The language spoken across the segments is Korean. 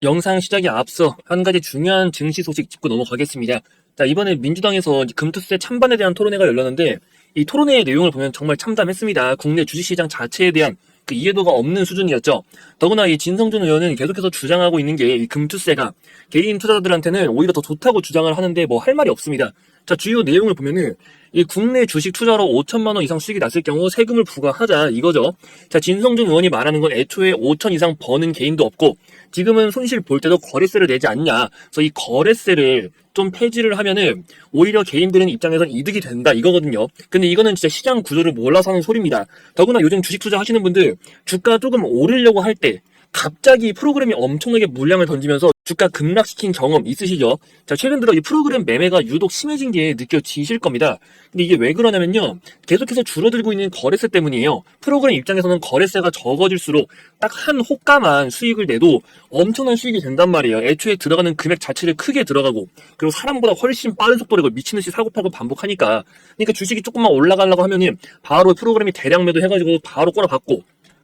영상 시작에 앞서 한 가지 중요한 증시 소식 짚고 넘어가겠습니다. 자, 이번에 민주당에서 금투세 찬반에 대한 토론회가 열렸는데 이 토론회의 내용을 보면 정말 참담했습니다. 국내 주식시장 자체에 대한 그 이해도가 없는 수준이었죠. 더구나 이 진성준 의원은 계속해서 주장하고 있는 게 이 금투세가 개인 투자자들한테는 오히려 더 좋다고 주장을 하는데 뭐 할 말이 없습니다. 자, 주요 내용을 보면은 이 국내 주식 투자로 5천만 원 이상 수익이 났을 경우 세금을 부과하자 이거죠. 자, 진성준 의원이 말하는 건 애초에 5천 이상 버는 개인도 없고 지금은 손실 볼 때도 거래세를 내지 않냐. 그래서 이 거래세를 좀 폐지를 하면은 오히려 개인들은 입장에선 이득이 된다 이거거든요. 근데 이거는 진짜 시장 구조를 몰라서 하는 소리입니다. 더구나 요즘 주식 투자 하시는 분들 주가 조금 오르려고 할 때 갑자기 프로그램이 엄청나게 물량을 던지면서 주가 급락시킨 경험 있으시죠? 자, 최근 들어 이 프로그램 매매가 유독 심해진 게 느껴지실 겁니다. 근데 이게 왜 그러냐면요. 계속해서 줄어들고 있는 거래세 때문이에요. 프로그램 입장에서는 거래세가 적어질수록 딱 한 호가만 수익을 내도 엄청난 수익이 된단 말이에요. 애초에 들어가는 금액 자체를 크게 들어가고 그리고 사람보다 훨씬 빠른 속도로 이걸 미친듯이 사고팔고 반복하니까 그러니까 주식이 조금만 올라가려고 하면은 바로 프로그램이 대량 매도해가지고 바로 꼬라박고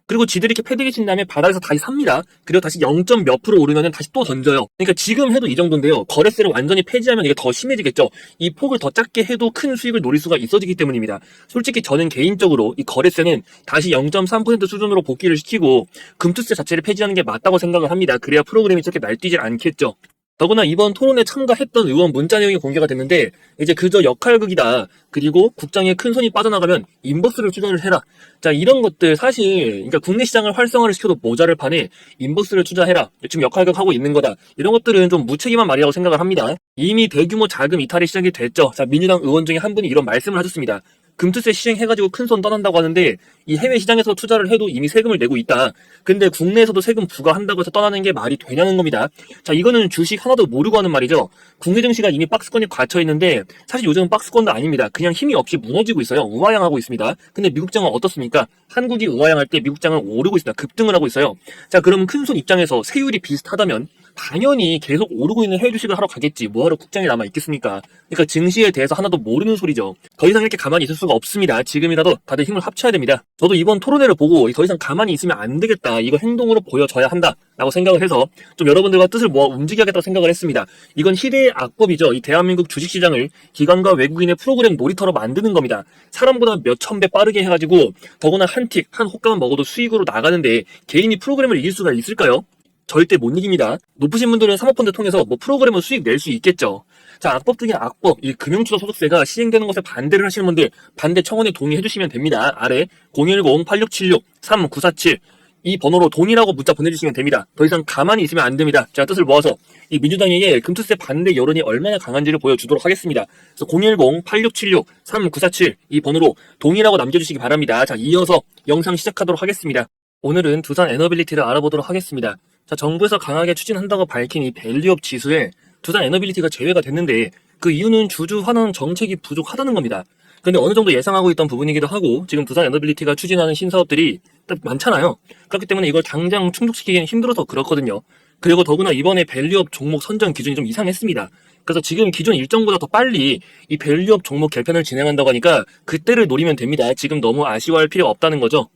그리고 지들이 이렇게 패딩이 친 다음에 바닥에서 다시 삽니다. 그리고 다시 0점 몇 프로 오르면 다시 또 던져요. 그러니까 지금 해도 이 정도인데요. 거래세를 완전히 폐지하면 이게 더 심해지겠죠. 이 폭을 더 작게 해도 큰 수익을 노릴 수가 있어지기 때문입니다. 솔직히 저는 개인적으로 이 거래세는 다시 0.3% 수준으로 복귀를 시키고 금투세 자체를 폐지하는 게 맞다고 생각을 합니다. 그래야 프로그램이 저렇게 날뛰질 않겠죠. 더구나 이번 토론에 참가했던 의원 문자 내용이 공개가 됐는데 이제 그저 역할극이다. 그리고 국장의 큰 손이 빠져나가면 인버스를 투자를 해라. 자, 이런 것들 사실 그러니까 국내 시장을 활성화를 시켜도 모자를 판에 인버스를 투자해라. 지금 역할극하고 있는 거다. 이런 것들은 좀 무책임한 말이라고 생각을 합니다. 이미 대규모 자금 이탈이 시작이 됐죠. 자, 민주당 의원 중에 한 분이 이런 말씀을 하셨습니다. 금투세 시행해가지고 큰 손 떠난다고 하는데 이 해외 시장에서 투자를 해도 이미 세금을 내고 있다. 근데 국내에서도 세금 부과한다고 해서 떠나는 게 말이 되냐는 겁니다. 자, 이거는 주식 하나도 모르고 하는 말이죠. 국내 증시가 이미 박스권이 갇혀 있는데 사실 요즘은 박스권도 아닙니다. 그냥 힘이 없이 무너지고 있어요. 우하향하고 있습니다. 근데 미국장은 어떻습니까? 한국이 우하향할 때 미국장은 오르고 있습니다. 급등을 하고 있어요. 자, 그러면 큰 손 입장에서 세율이 비슷하다면 당연히 계속 오르고 있는 해외 주식을 하러 가겠지. 뭐하러 국장이 남아 있겠습니까? 그러니까 증시에 대해서 하나도 모르는 소리죠. 더 이상 이렇게 가만히 있을 수가 없습니다. 지금이라도 다들 힘을 합쳐야 됩니다. 저도 이번 토론회를 보고 더 이상 가만히 있으면 안 되겠다. 이거 행동으로 보여줘야 한다. 라고 생각을 해서 좀 여러분들과 뜻을 모아 움직여야겠다고 생각을 했습니다. 이건 희대의 악법이죠. 이 대한민국 주식시장을 기관과 외국인의 프로그램 놀이터로 만드는 겁니다. 사람보다 몇 천 배 빠르게 해가지고 더구나 한 틱, 한 호가만 먹어도 수익으로 나가는데 개인이 프로그램을 이길 수가 있을까요? 절대 못 이깁니다. 높으신 분들은 사모펀드 통해서 뭐 프로그램을 수익 낼 수 있겠죠. 자, 악법 중에 악법, 이 금융투자소득세가 시행되는 것에 반대를 하시는 분들 반대 청원에 동의해 주시면 됩니다. 아래 010-8676-3947 이 번호로 동의라고 문자 보내주시면 됩니다. 더 이상 가만히 있으면 안 됩니다. 제가 뜻을 모아서 이 민주당에게 금투세 반대 여론이 얼마나 강한지를 보여주도록 하겠습니다. 그래서 010-8676-3947 이 번호로 동의라고 남겨주시기 바랍니다. 자, 이어서 영상 시작하도록 하겠습니다. 오늘은 두산 에너빌리티를 알아보도록 하겠습니다. 자, 정부에서 강하게 추진한다고 밝힌 이 밸류업 지수에 두산 에너빌리티가 제외가 됐는데 그 이유는 주주 환원 정책이 부족하다는 겁니다. 근데 어느 정도 예상하고 있던 부분이기도 하고 지금 두산 에너빌리티가 추진하는 신사업들이 많잖아요. 그렇기 때문에 이걸 당장 충족시키기는 힘들어서 그렇거든요. 그리고 더구나 이번에 밸류업 종목 선정 기준이 좀 이상했습니다. 그래서 지금 기존 일정보다 더 빨리 이 밸류업 종목 개편을 진행한다고 하니까 그때를 노리면 됩니다. 지금 너무 아쉬워할 필요가 없다는 거죠.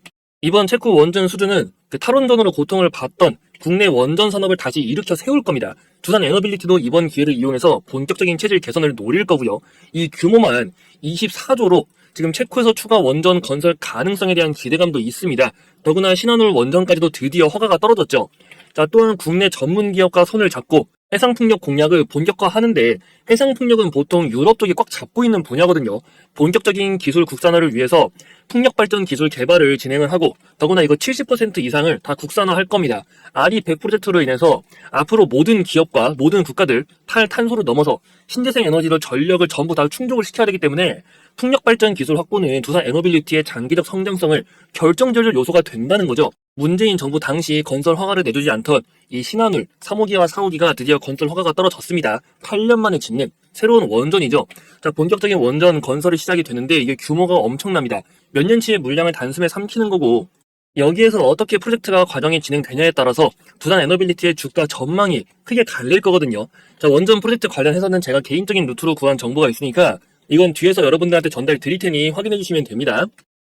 이번 체코 원전 수주는 그 탈원전으로 고통을 받던 국내 원전 산업을 다시 일으켜 세울 겁니다. 두산 에너빌리티도 이번 기회를 이용해서 본격적인 체질 개선을 노릴 거고요. 이 규모만 24조로 지금 체코에서 추가 원전 건설 가능성에 대한 기대감도 있습니다. 더구나 신한울 원전까지도 드디어 허가가 떨어졌죠. 자, 또한 국내 전문 기업과 손을 잡고 해상풍력 공략을 본격화하는데 해상풍력은 보통 유럽 쪽이 꽉 잡고 있는 분야거든요. 본격적인 기술 국산화를 위해서 풍력발전 기술 개발을 진행을 하고 더구나 이거 70% 이상을 다 국산화할 겁니다. RE100 프로젝트로 인해서 앞으로 모든 기업과 모든 국가들 탈탄소를 넘어서 신재생 에너지로 전력을 전부 다 충족을 시켜야 되기 때문에 풍력발전 기술 확보는 두산 에너빌리티의 장기적 성장성을 결정적 요소가 된다는 거죠. 문재인 정부 당시 건설 허가를 내주지 않던 이 신한울 3호기와 4호기가 드디어 건설 허가가 떨어졌습니다. 8년 만에 짓는 새로운 원전이죠. 자, 본격적인 원전 건설이 시작이 되는데 이게 규모가 엄청납니다. 몇 년치의 물량을 단숨에 삼키는 거고 여기에서 어떻게 프로젝트가 과정이 진행되냐에 따라서 두산 에너빌리티의 주가 전망이 크게 갈릴 거거든요. 자, 원전 프로젝트 관련해서는 제가 개인적인 루트로 구한 정보가 있으니까 이건 뒤에서 여러분들한테 전달 드릴 테니 확인해 주시면 됩니다.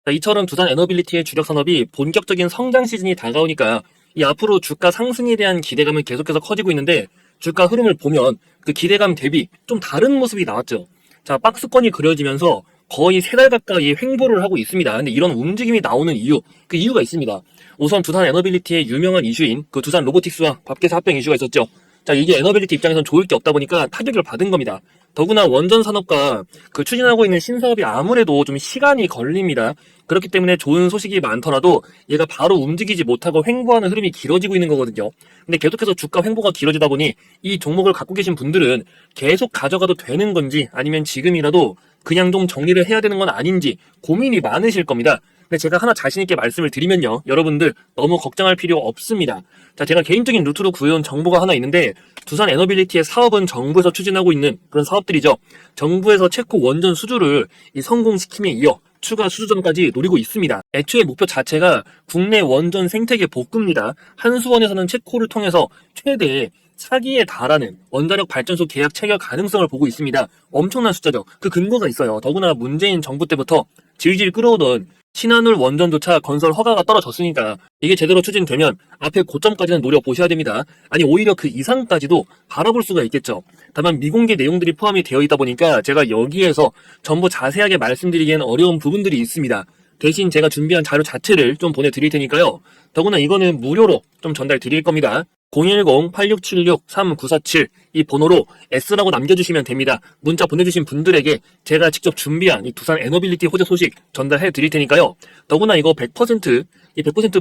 자, 이처럼 두산 에너빌리티의 주력 산업이 본격적인 성장 시즌이 다가오니까 이 앞으로 주가 상승에 대한 기대감은 계속해서 커지고 있는데 주가 흐름을 보면 그 기대감 대비 좀 다른 모습이 나왔죠. 자, 박스권이 그려지면서 거의 3달 가까이 횡보를 하고 있습니다. 근데 이런 움직임이 나오는 이유, 그 이유가 있습니다. 우선 두산 에너빌리티의 유명한 이슈인 그 두산 로보틱스와 밥계사 합병 이슈가 있었죠. 자, 이게 에너빌리티 입장에선 좋을 게 없다 보니까 타격을 받은 겁니다. 더구나 원전 산업과 그 추진하고 있는 신사업이 아무래도 좀 시간이 걸립니다. 그렇기 때문에 좋은 소식이 많더라도 얘가 바로 움직이지 못하고 횡보하는 흐름이 길어지고 있는 거거든요. 근데 계속해서 주가 횡보가 길어지다 보니 이 종목을 갖고 계신 분들은 계속 가져가도 되는 건지 아니면 지금이라도 그냥 좀 정리를 해야 되는 건 아닌지 고민이 많으실 겁니다. 근데 제가 하나 자신있게 말씀을 드리면요. 여러분들 너무 걱정할 필요 없습니다. 자, 제가 개인적인 루트로 구해온 정보가 하나 있는데 두산 에너빌리티의 사업은 정부에서 추진하고 있는 그런 사업들이죠. 정부에서 체코 원전 수주를 성공시킴에 이어 추가 수주전까지 노리고 있습니다. 애초에 목표 자체가 국내 원전 생태계 복구입니다. 한수원에서는 체코를 통해서 최대 4기에 달하는 원자력 발전소 계약 체결 가능성을 보고 있습니다. 엄청난 숫자죠. 그 근거가 있어요. 더구나 문재인 정부 때부터 질질 끌어오던 신한울 원전조차 건설 허가가 떨어졌으니까 이게 제대로 추진되면 앞에 고점까지는 노려보셔야 됩니다. 아니 오히려 그 이상까지도 바라볼 수가 있겠죠. 다만 미공개 내용들이 포함이 되어 있다 보니까 제가 여기에서 전부 자세하게 말씀드리기엔 어려운 부분들이 있습니다. 대신 제가 준비한 자료 자체를 좀 보내드릴 테니까요. 더구나 이거는 무료로 좀 전달 드릴 겁니다. 010-8676-3947 이 번호로 S라고 남겨주시면 됩니다. 문자 보내주신 분들에게 제가 직접 준비한 이 두산 에너빌리티 호재 소식 전달해 드릴 테니까요. 더구나 이거 100%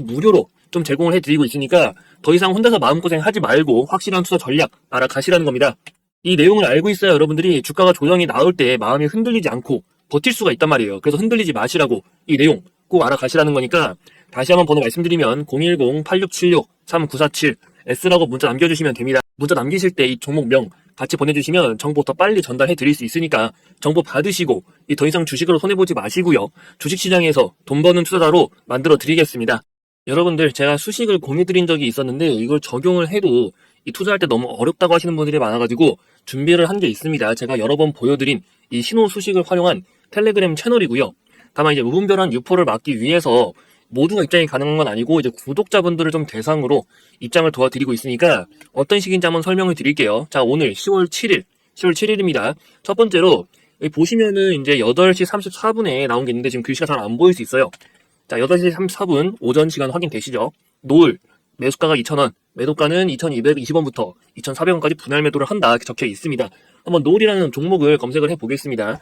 무료로 좀 제공을 해드리고 있으니까 더 이상 혼자서 마음고생 하지 말고 확실한 투자 전략 알아가시라는 겁니다. 이 내용을 알고 있어야 여러분들이 주가가 조정이 나올 때 마음이 흔들리지 않고 버틸 수가 있단 말이에요. 그래서 흔들리지 마시라고 이 내용 꼭 알아가시라는 거니까 다시 한번 번호 말씀드리면 010-8676-3947 S라고 문자 남겨주시면 됩니다. 문자 남기실 때 이 종목명 같이 보내주시면 정보 더 빨리 전달해 드릴 수 있으니까 정보 받으시고 더 이상 주식으로 손해보지 마시고요. 주식시장에서 돈 버는 투자자로 만들어 드리겠습니다. 여러분들 제가 수식을 공유드린 적이 있었는데 이걸 적용을 해도 이 투자할 때 너무 어렵다고 하시는 분들이 많아가지고 준비를 한 게 있습니다. 제가 여러 번 보여드린 이 신호 수식을 활용한 텔레그램 채널이고요. 다만 이제 무분별한 유포를 막기 위해서 모두가 입장이 가능한 건 아니고 이제 구독자분들을 좀 대상으로 입장을 도와드리고 있으니까 어떤 식인지 한번 설명을 드릴게요. 자, 오늘 10월 7일입니다. 첫 번째로 여기 보시면은 이제 8시 34분에 나온 게 있는데 지금 글씨가 잘 안 보일 수 있어요. 자, 8시 34분 오전 시간 확인되시죠? 노을 매수가가 2,000원, 매도가는 2,220원부터 2,400원까지 분할 매도를 한다 이렇게 적혀 있습니다. 한번 노을이라는 종목을 검색을 해보겠습니다.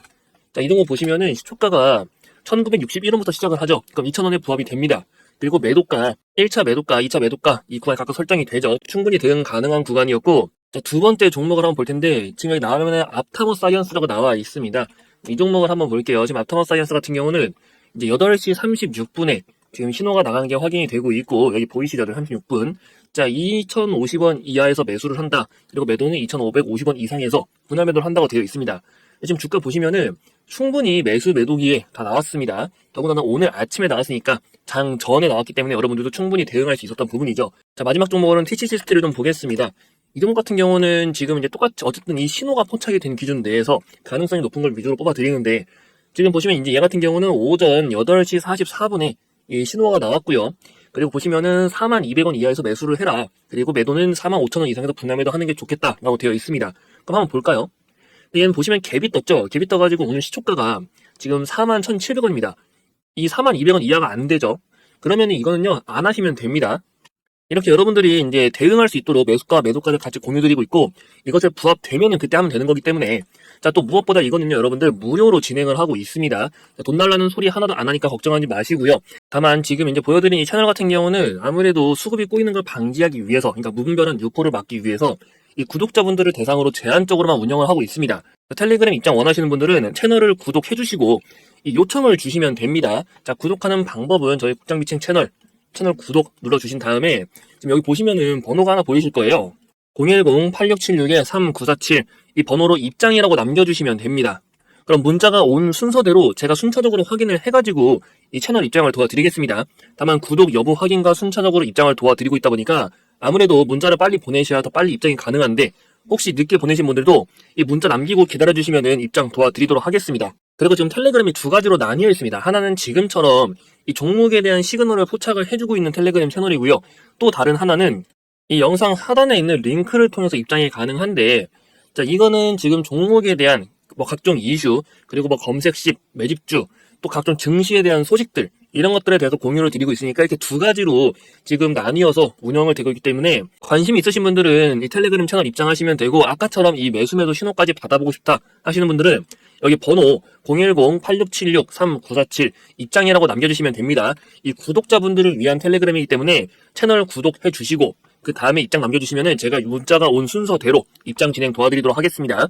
자, 이 종목 보시면은 시초가가 1961원부터 시작을 하죠. 그럼 2,000원에 부합이 됩니다. 그리고 매도가 1차 매도가, 2차 매도가 이 구간이 각각 설정이 되죠. 충분히 대응 가능한 구간이었고 자, 두 번째 종목을 한번 볼 텐데 지금 여기 나오면 앞타모 사이언스라고 나와 있습니다. 이 종목을 한번 볼게요. 지금 앞타모 사이언스 같은 경우는 이제 8시 36분에 지금 신호가 나가는 게 확인이 되고 있고 여기 보이시죠? 36분. 자, 2,050원 이하에서 매수를 한다. 그리고 매도는 2,550원 이상에서 분할 매도를 한다고 되어 있습니다. 지금 주가 보시면은 충분히 매수 매도기에 다 나왔습니다. 더군다나 오늘 아침에 나왔으니까 장 전에 나왔기 때문에 여러분들도 충분히 대응할 수 있었던 부분이죠. 자, 마지막 종목으로는 TC시스템을 좀 보겠습니다. 이 종목 같은 경우는 지금 이제 똑같이 어쨌든 이 신호가 포착이 된 기준 내에서 가능성이 높은 걸 위주로 뽑아 드리는데 지금 보시면 이제 얘 같은 경우는 오전 8시 44분에 이 신호가 나왔고요. 그리고 보시면은 42,000원 이하에서 매수를 해라. 그리고 매도는 45,000원 이상에서 분할 매도 하는 게 좋겠다라고 되어 있습니다. 그럼 한번 볼까요? 얘는 보시면 갭이 떴죠. 갭이 떠가지고 오늘 시초가가 지금 41,700원입니다. 이 42,000원 이하가 안 되죠. 그러면 이거는요, 안 하시면 됩니다. 이렇게 여러분들이 이제 대응할 수 있도록 매수가, 매도가를 같이 공유드리고 있고, 이것에 부합되면은 그때 하면 되는 거기 때문에, 자, 또 무엇보다 이거는요, 여러분들 무료로 진행을 하고 있습니다. 자, 돈 달라는 소리 하나도 안 하니까 걱정하지 마시고요. 다만 지금 이제 보여드린 이 채널 같은 경우는 아무래도 수급이 꼬이는 걸 방지하기 위해서, 그러니까 무분별한 유포를 막기 위해서 이 구독자분들을 대상으로 제한적으로만 운영을 하고 있습니다. 텔레그램 입장 원하시는 분들은 채널을 구독해주시고 이 요청을 주시면 됩니다. 자, 구독하는 방법은 저희 국장비칭 채널 구독 눌러주신 다음에 지금 여기 보시면은 번호가 하나 보이실 거예요. 010-8676-3947 이 번호로 입장이라고 남겨주시면 됩니다. 그럼 문자가 온 순서대로 제가 순차적으로 확인을 해가지고 이 채널 입장을 도와드리겠습니다. 다만 구독 여부 확인과 순차적으로 입장을 도와드리고 있다 보니까 아무래도 문자를 빨리 보내셔야 더 빨리 입장이 가능한데 혹시 늦게 보내신 분들도 이 문자 남기고 기다려주시면은 입장 도와드리도록 하겠습니다. 그리고 지금 텔레그램이 두 가지로 나뉘어 있습니다. 하나는 지금처럼 이 종목에 대한 시그널을 포착을 해주고 있는 텔레그램 채널이고요. 또 다른 하나는 이 영상 하단에 있는 링크를 통해서 입장이 가능한데, 자, 이거는 지금 종목에 대한 뭐 각종 이슈, 그리고 뭐 검색식, 매집주, 또 각종 증시에 대한 소식들, 이런 것들에 대해서 공유를 드리고 있으니까 이렇게 두 가지로 지금 나뉘어서 운영을 되고 있기 때문에 관심 있으신 분들은 이 텔레그램 채널 입장하시면 되고, 아까처럼 이 매수 신호까지 받아보고 싶다 하시는 분들은 여기 번호 010-8676-3947 입장이라고 남겨주시면 됩니다. 이 구독자분들을 위한 텔레그램이기 때문에 채널 구독해 주시고 그 다음에 입장 남겨주시면 제가 문자가 온 순서대로 입장 진행 도와드리도록 하겠습니다.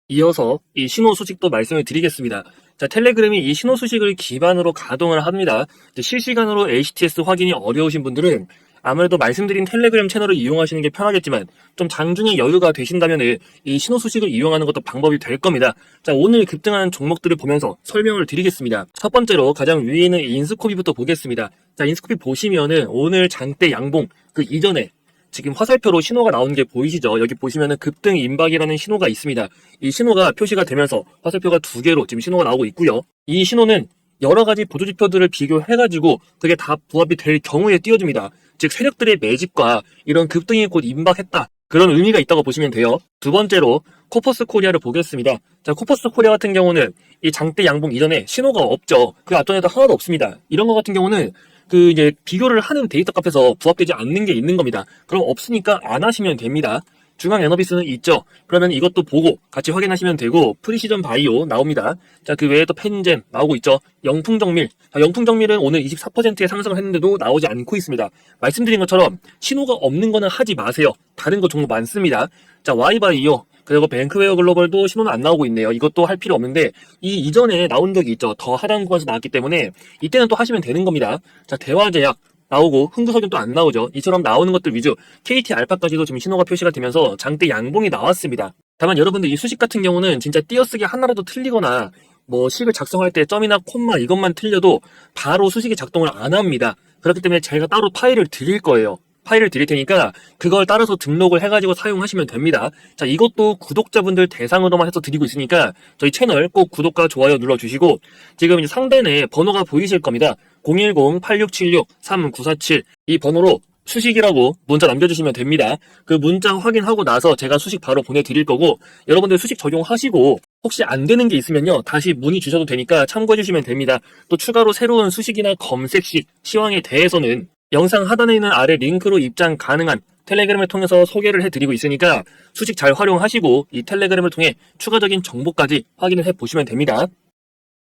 이어서 이 신호 소식도 말씀을 드리겠습니다. 자, 텔레그램이 이 신호 소식을 기반으로 가동을 합니다. 실시간으로 HTS 확인이 어려우신 분들은 아무래도 말씀드린 텔레그램 채널을 이용하시는 게 편하겠지만 좀 장중에 여유가 되신다면 이 신호 소식을 이용하는 것도 방법이 될 겁니다. 자, 오늘 급등하는 종목들을 보면서 설명을 드리겠습니다. 첫 번째로 가장 위에 있는 인스코비부터 보겠습니다. 자, 인스코비 보시면은 오늘 장대 양봉 그 이전에 지금 화살표로 신호가 나오는 게 보이시죠? 여기 보시면은 급등 임박이라는 신호가 있습니다. 이 신호가 표시가 되면서 화살표가 두 개로 지금 신호가 나오고 있고요. 이 신호는 여러 가지 보조지표들을 비교해가지고 그게 다 부합이 될 경우에 띄워줍니다. 즉 세력들의 매집과 이런 급등이 곧 임박했다. 그런 의미가 있다고 보시면 돼요. 두 번째로 코퍼스 코리아를 보겠습니다. 자, 코퍼스 코리아 같은 경우는 이 장대 양봉 이전에 신호가 없죠. 그 앞전에도 하나도 없습니다. 이런 것 같은 경우는 그 이제 비교를 하는 데이터 값에서 부합되지 않는 게 있는 겁니다. 그럼 없으니까 안 하시면 됩니다. 중앙 에너비스는 있죠. 그러면 이것도 보고 같이 확인하시면 되고, 프리시전 바이오 나옵니다. 자, 그 외에 또 펜젠 나오고 있죠. 영풍정밀. 영풍정밀은 오늘 24%의 상승을 했는데도 나오지 않고 있습니다. 말씀드린 것처럼 신호가 없는 거는 하지 마세요. 다른 거 종목 많습니다. 자, Y바이오. 그리고 뱅크웨어 글로벌도 신호는 안 나오고 있네요. 이것도 할 필요 없는데 이 이전에 나온 적이 있죠. 더 하단 구간에서 나왔기 때문에 이때는 또 하시면 되는 겁니다. 자, 대화제약 나오고 흥구석유는 또 안 나오죠. 이처럼 나오는 것들 위주 KT 알파까지도 지금 신호가 표시가 되면서 장대 양봉이 나왔습니다. 다만 여러분들 이 수식 같은 경우는 진짜 띄어쓰기 하나라도 틀리거나 뭐 식을 작성할 때 점이나 콤마 이것만 틀려도 바로 수식이 작동을 안 합니다. 그렇기 때문에 제가 따로 파일을 드릴 거예요. 파일을 드릴 테니까 그걸 따라서 등록을 해가지고 사용하시면 됩니다. 자, 이것도 구독자분들 대상으로만 해서 드리고 있으니까 저희 채널 꼭 구독과 좋아요 눌러주시고, 지금 이제 상단에 번호가 보이실 겁니다. 010-8676-3947 이 번호로 수식이라고 문자 남겨주시면 됩니다. 그 문자 확인하고 나서 제가 수식 바로 보내드릴 거고, 여러분들 수식 적용하시고 혹시 안 되는 게 있으면요 다시 문의 주셔도 되니까 참고해 주시면 됩니다. 또 추가로 새로운 수식이나 검색식, 시황에 대해서는 영상 하단에 있는 아래 링크로 입장 가능한 텔레그램을 통해서 소개를 해드리고 있으니까 수식 잘 활용하시고 이 텔레그램을 통해 추가적인 정보까지 확인을 해보시면 됩니다.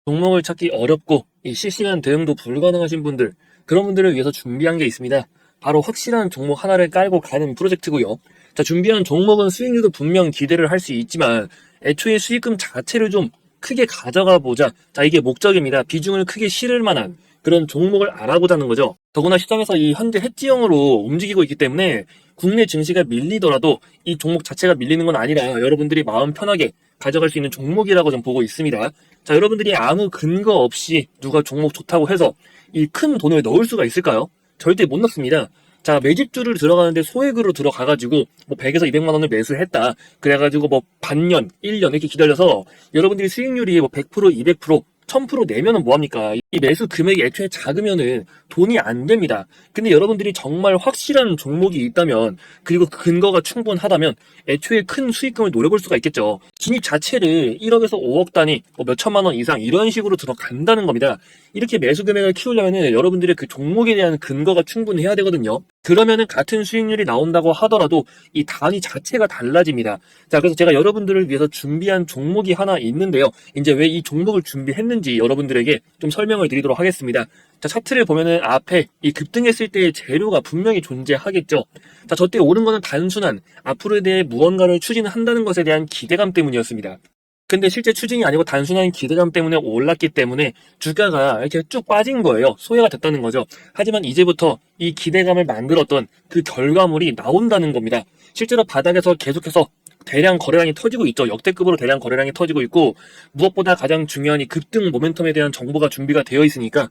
종목을 찾기 어렵고 이 실시간 대응도 불가능하신 분들, 그런 분들을 위해서 준비한 게 있습니다. 바로 확실한 종목 하나를 깔고 가는 프로젝트고요. 자, 준비한 종목은 수익률도 분명 기대를 할 수 있지만 애초에 수익금 자체를 좀 크게 가져가 보자. 자, 이게 목적입니다. 비중을 크게 실을 만한 그런 종목을 알아보자는 거죠. 더구나 시장에서 이 현재 해지형으로 움직이고 있기 때문에 국내 증시가 밀리더라도 이 종목 자체가 밀리는 건 아니라 여러분들이 마음 편하게 가져갈 수 있는 종목이라고 좀 보고 있습니다. 자, 여러분들이 아무 근거 없이 누가 종목 좋다고 해서 이 큰 돈을 넣을 수가 있을까요? 절대 못 넣습니다. 자, 매집주를 들어가는데 소액으로 들어가가지고 뭐 100에서 200만 원을 매수했다. 그래가지고 뭐 반년, 1년 이렇게 기다려서 여러분들이 수익률이 뭐 100%, 200%, 1000% 내면은 뭐합니까? 이 매수 금액이 애초에 작으면은 돈이 안 됩니다. 근데 여러분들이 정말 확실한 종목이 있다면, 그리고 근거가 충분하다면 애초에 큰 수익금을 노려볼 수가 있겠죠. 진입 자체를 1억에서 5억 단위, 뭐 몇천만 원 이상 이런 식으로 들어간다는 겁니다. 이렇게 매수 금액을 키우려면은 여러분들의 그 종목에 대한 근거가 충분해야 되거든요. 그러면은 같은 수익률이 나온다고 하더라도 이 단위 자체가 달라집니다. 자, 그래서 제가 여러분들을 위해서 준비한 종목이 하나 있는데요. 이제 왜 이 종목을 준비했는지 여러분들에게 좀 설명을 드리도록 하겠습니다. 자, 차트를 보면은 앞에 이 급등했을 때의 재료가 분명히 존재하겠죠. 자, 저때 오른 거는 단순한 앞으로에 대해 무언가를 추진한다는 것에 대한 기대감 때문이었습니다. 근데 실제 추진이 아니고 단순한 기대감 때문에 올랐기 때문에 주가가 이렇게 쭉 빠진 거예요. 소외가 됐다는 거죠. 하지만 이제부터 이 기대감을 만들었던 그 결과물이 나온다는 겁니다. 실제로 바닥에서 계속해서 대량 거래량이 터지고 있죠. 역대급으로 대량 거래량이 터지고 있고, 무엇보다 가장 중요한 이 급등 모멘텀에 대한 정보가 준비가 되어 있으니까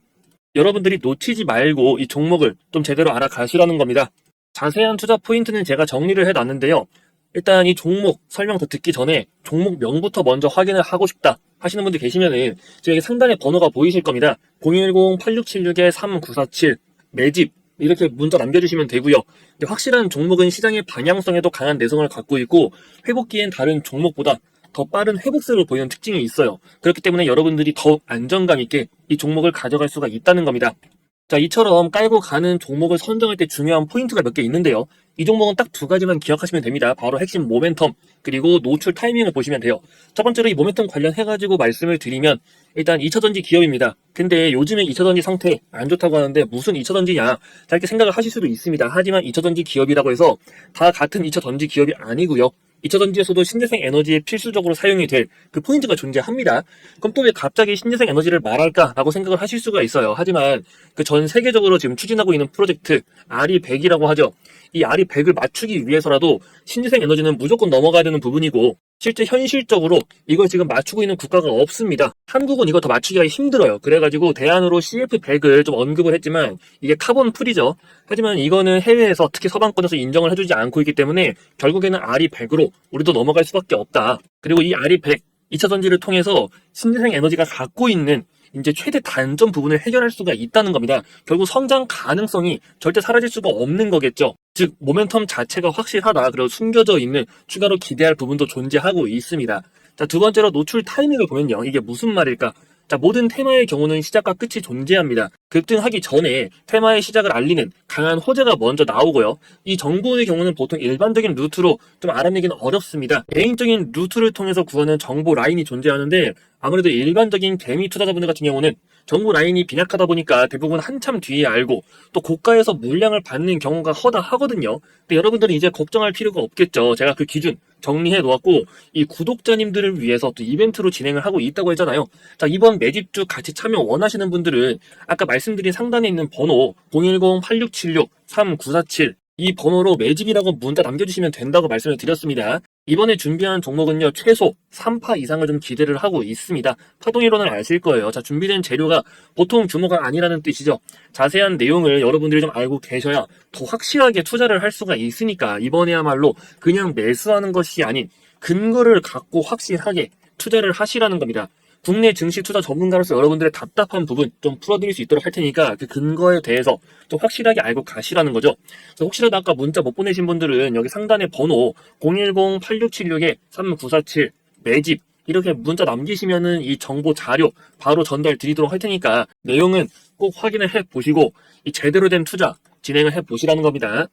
여러분들이 놓치지 말고 이 종목을 좀 제대로 알아가시라는 겁니다. 자세한 투자 포인트는 제가 정리를 해놨는데요. 일단 이 종목 설명 더 듣기 전에 종목명부터 먼저 확인을 하고 싶다 하시는 분들 계시면은 여기 상단에 번호가 보이실 겁니다. 010-8676-3947 매집 이렇게 문자 남겨주시면 되고요. 근데 확실한 종목은 시장의 방향성에도 강한 내성을 갖고 있고 회복기엔 다른 종목보다 더 빠른 회복세를 보이는 특징이 있어요. 그렇기 때문에 여러분들이 더욱 안정감 있게 이 종목을 가져갈 수가 있다는 겁니다. 자, 이처럼 깔고 가는 종목을 선정할 때 중요한 포인트가 몇 개 있는데요. 이 종목은 딱 두 가지만 기억하시면 됩니다. 바로 핵심 모멘텀, 그리고 노출 타이밍을 보시면 돼요. 첫 번째로 이 모멘텀 관련해가지고 말씀을 드리면, 일단 2차전지 기업입니다. 근데 요즘에 2차전지 상태 안 좋다고 하는데 무슨 2차전지냐? 자, 이렇게 생각을 하실 수도 있습니다. 하지만 2차전지 기업이라고 해서 다 같은 2차전지 기업이 아니고요. 2차전지에서도 신재생 에너지에 필수적으로 사용이 될 그 포인트가 존재합니다. 그럼 또 왜 갑자기 신재생 에너지를 말할까라고 생각을 하실 수가 있어요. 하지만 그 전 세계적으로 지금 추진하고 있는 프로젝트 RE100이라고 하죠. 이 RE100을 맞추기 위해서라도 신재생 에너지는 무조건 넘어가야 되는 부분이고 실제 현실적으로 이걸 지금 맞추고 있는 국가가 없습니다. 한국은 이거 더 맞추기가 힘들어요. 그래가지고 대안으로 CF100을 좀 언급을 했지만 이게 카본 풀이죠. 하지만 이거는 해외에서 특히 서방권에서 인정을 해주지 않고 있기 때문에 결국에는 RE100으로 우리도 넘어갈 수밖에 없다. 그리고 이 RE100 2차전지를 통해서 신재생 에너지가 갖고 있는 이제 최대 단점 부분을 해결할 수가 있다는 겁니다. 결국 성장 가능성이 절대 사라질 수가 없는 거겠죠. 즉 모멘텀 자체가 확실하다. 그리고 숨겨져 있는 추가로 기대할 부분도 존재하고 있습니다. 자, 두 번째로 노출 타이밍을 보면요. 이게 무슨 말일까? 자, 모든 테마의 경우는 시작과 끝이 존재합니다. 급등하기 전에 테마의 시작을 알리는 강한 호재가 먼저 나오고요. 이 정보의 경우는 보통 일반적인 루트로 좀 알아내기는 어렵습니다. 개인적인 루트를 통해서 구하는 정보 라인이 존재하는데 아무래도 일반적인 개미 투자자분들 같은 경우는 정보 라인이 빈약하다 보니까 대부분 한참 뒤에 알고 또 고가에서 물량을 받는 경우가 허다하거든요. 근데 여러분들은 이제 걱정할 필요가 없겠죠. 제가 그 기준 정리해 놓았고 이 구독자님들을 위해서 또 이벤트로 진행을 하고 있다고 했잖아요. 자, 이번 매집주 같이 참여 원하시는 분들은 아까 말씀드린 상단에 있는 번호 010-8676-3947 이 번호로 매집이라고 문자 남겨주시면 된다고 말씀을 드렸습니다. 이번에 준비한 종목은요, 최소 3파 이상을 좀 기대를 하고 있습니다. 파동이론을 아실 거예요. 자, 준비된 재료가 보통 규모가 아니라는 뜻이죠. 자세한 내용을 여러분들이 좀 알고 계셔야 더 확실하게 투자를 할 수가 있으니까 이번에야말로 그냥 매수하는 것이 아닌 근거를 갖고 확실하게 투자를 하시라는 겁니다. 국내 증시 투자 전문가로서 여러분들의 답답한 부분 좀 풀어드릴 수 있도록 할 테니까 그 근거에 대해서 좀 확실하게 알고 가시라는 거죠. 그래서 혹시라도 아까 문자 못 보내신 분들은 여기 상단에 번호 010-8676-3947 매집 이렇게 문자 남기시면은 이 정보 자료 바로 전달 드리도록 할 테니까 내용은 꼭 확인을 해 보시고 이 제대로 된 투자 진행을 해 보시라는 겁니다.